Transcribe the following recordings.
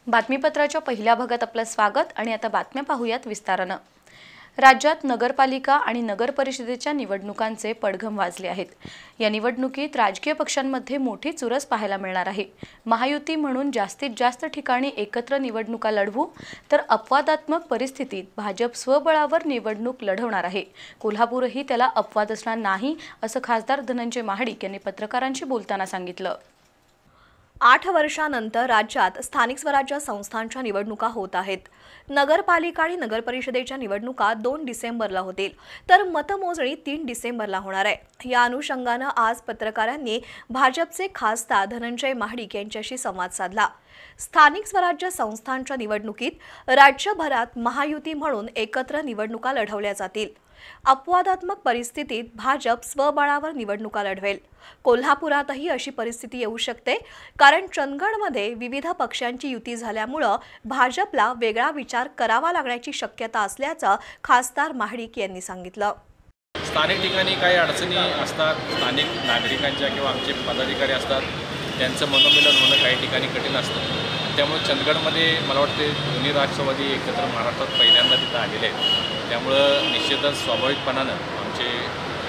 बातमीपत्राच्या पहिल्या भागात आपलं स्वागत आणि आता बातम्या पाहूयात विस्तारानं। राज्यात नगरपालिका आणि नगर परिषदेच्या निवडणुकांचे पडघम वाजले आहेत। या निवडणुकीत राजकीय पक्षांमध्ये मोठी चुरस पाहायला मिळणार आहे। महायुती म्हणून जास्तीत जास्त ठिकाणी एकत्र निवडणुका लढवू तर अपवादात्मक परिस्थितीत भाजप स्वबळावर निवडणूक लढवणार आहे। कोल्हापूरही त्याला अपवाद असणार नाही असं खासदार धनंजय महाडिक यांनी पत्रकारांशी बोलताना सांगितलं। 8 वर्षांनंतर राज्यात स्थानिक स्वराज्य संस्थांच्या निवडणुका होत आहेत। नगरपालिका आणि नगरपरिषदेच्या निवडणुका 2 डिसेंबरला होतील तर मतमोजणी 3 डिसेंबरला होणार आहे। या अनुषंगाने आज पत्रकारांनी भाजपचे खासदार धनंजय महाडिक यांच्याशी संवाद साधला। स्थानिक स्वराज्य संस्थांच्या निवडणुकीत राज्यभरात महायुती म्हणून एकत्र निवडणुका लढवल्या जातील। अपवादात्मक परिस्थितीत भाजप स्वबळावर निवडणुका लढवेल। कोल्हापुरातही अशी परिस्थिती येऊ शकते, कारण चंदगडमध्ये विविध पक्षांची युती झाल्यामुळे भाजपला वेगळा विचार करावा लागण्याची शक्यता असल्याचं खासदार महाडिक यांनी सांगितलं। स्थानिक ठिकाणी काही अडचणी असतात, स्थानिक नागरिकांच्या किंवा आमचे पदाधिकारी असतात, त्यांचं मनोमिलन होणं काही ठिकाणी कठीण असतं। त्यामुळे चंदगडमध्ये मला वाटते दोन्ही राष्ट्रवादी एकत्र महाराष्ट्रात पहिल्यांदा तिथं आलेले आहेत। त्यामुळं निश्चितच स्वाभाविकपणानं आमचे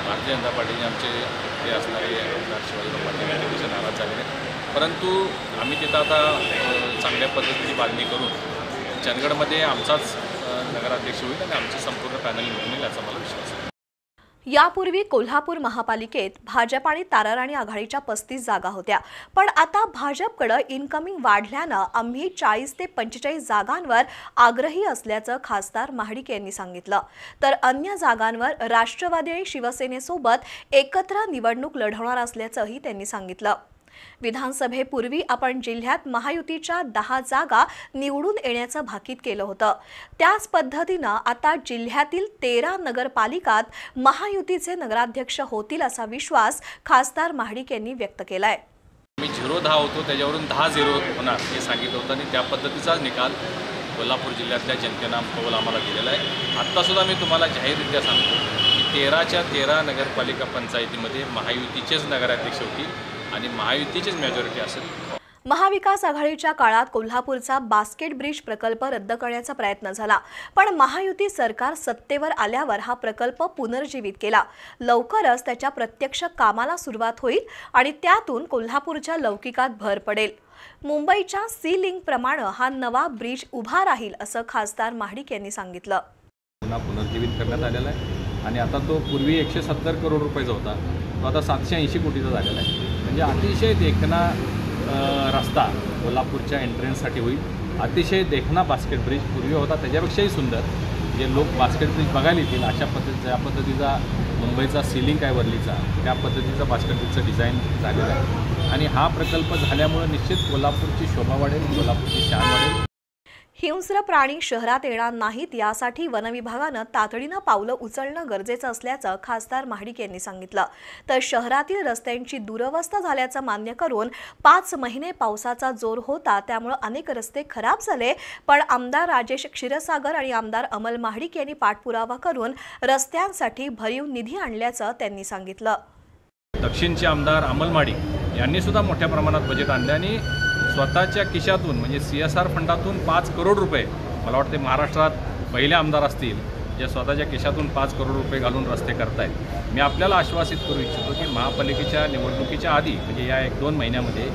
भारतीय जनता पार्टीचे आमचे ते असणारे आमदार शिवाजीराव पाटील यांच्यापेक्षा नाराज झालेले आहेत। परंतु आम्ही तिथं आता चांगल्या पद्धतीची बांधणी करून चंदगडमध्ये आमचाच नगराध्यक्ष होईल आणि आमचे संपूर्ण पॅनल निवडून येईल याचा मला विश्वास आहे। यापूर्वी कोल्हापूर महापालिकेत भाजप आणि ताराराणी आघाडीच्या 35 जागा होत्या, पण आता भाजपकडे इनकमिंग वाढल्याने आम्ही 40 ते 45 जागांवर आग्रही असल्याचं खासदार महाडिक यांनी सांगितलं। तर अन्य जागांवर राष्ट्रवादी आणि शिवसेनेसोबत एकत्र निवडणूक लढवणार असल्याचंही त्यांनी सांगितलं। विधानसभेपूर्वी आपण जिल्ह्यात महायुतीच्या 10 जागा निवडून येण्याचं भाकीत केलं होतं। त्याच पद्धतीने आता जिल्ह्यातील 13 नगरपालिकात महायुतीचे नगराध्यक्ष होतील असा विश्वास खासदार महाडिक यांनी व्यक्त केलाय। मी 0-10 होतो, त्याच्यावरून 10-0 होणार हे सांगितलं होतं आणि त्या पद्धतीचा निकाल कोल्हापूर जिल्ह्यातल्या जनतेनं कौल आम्हाला दिलेला आहे। आत्ता सुद्धा मी तुम्हाला जाहीररित्या सांगतो की 13च्या 13 नगरपालिका पंचायतीमध्ये महायुतीचेच नगराध्यक्ष होतील आणि महायुतीचीच मेजॉरिटी असेल। महाविकास आघाडीच्या काळात कोल्हापूरचा बास्केट ब्रिज प्रकल्प रद्द करण्याचा प्रयत्न झाला, पण महायुती सरकार सत्तेवर आल्यावर हा प्रकल्प पुनर्जीवित केला। लवकरच त्याच्या प्रत्यक्ष कामाला सुरुवात होईल आणि त्यातून कोल्हापूरच्या लौकिकात भर पडेल। मुंबईच्या सी लिंक प्रमाणे हा नवा ब्रिज उभा राहील असं खासदार महाडिक यांनी सांगितलं। पुनर्जीवित करण्यात आलेला आहे आणि आता तो पूर्वी 170 करोड रुपयाचा होता, तो आता 780 कोटीचा झालेला आहे। म्हणजे अतिशय देखणा रस्ता कोल्हापूरच्या एंट्रन्ससाठी होईल। अतिशय देखणा बास्केट ब्रिज पूर्वी होता त्याच्यापेक्षाही सुंदर, जे लोक बास्केट ब्रिज बघायला येतील अशा पद्धतीचा मुंबईचा सीलिंग आहे वरलीचा, त्या पद्धतीचा बास्केट ब्रिजचं डिझाईन झालेलं आहे आणि हा प्रकल्प झाल्यामुळे निश्चित कोल्हापूरची शोभा वाढेल, कोल्हापूरची शान वाढेल। हिंस्र प्राणी शहरात येणार नाहीत यासाठी वनविभागानं तातडीनं पावलं उचलणं गरजेचं असल्याचं खासदार महाडिक यांनी सांगितलं। तर शहरातील रस्त्यांची दुरवस्था झाल्याचं मान्य करून 5 महिने पावसाचा जोर होता, त्यामुळे अनेक रस्ते खराब झाले, पण आमदार राजेश क्षीरसागर आणि आमदार अमल महाडिक यांनी पाठपुरावा करून रस्त्यांसाठी भरीव निधी आणल्याचं त्यांनी सांगितलं। दक्षिणचे आमदार अमल महाडिक यांनी सुद्धा मोठ्या प्रमाणात बजेट आणले आणि स्वतःच्या खिशातून म्हणजे CSR फंडातून 5 करोड रुपये, मला वाटते महाराष्ट्रात पहिले आमदार असतील जे स्वतःच्या खिशातून 5 करोड रुपये घालून रस्ते करतायत। मी आपल्याला आश्वासित करू इच्छितो की महापालिकेच्या निवडणुकीच्या आधी म्हणजे या 1-2 महिन्यामध्ये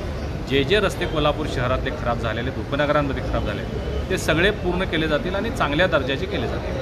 जे रस्ते कोल्हापूर शहरातले खराब झालेले, उपनगरांमध्ये खराब झाले, ते सगळे पूर्ण केले जातील आणि चांगल्या दर्जाचे केले जातील।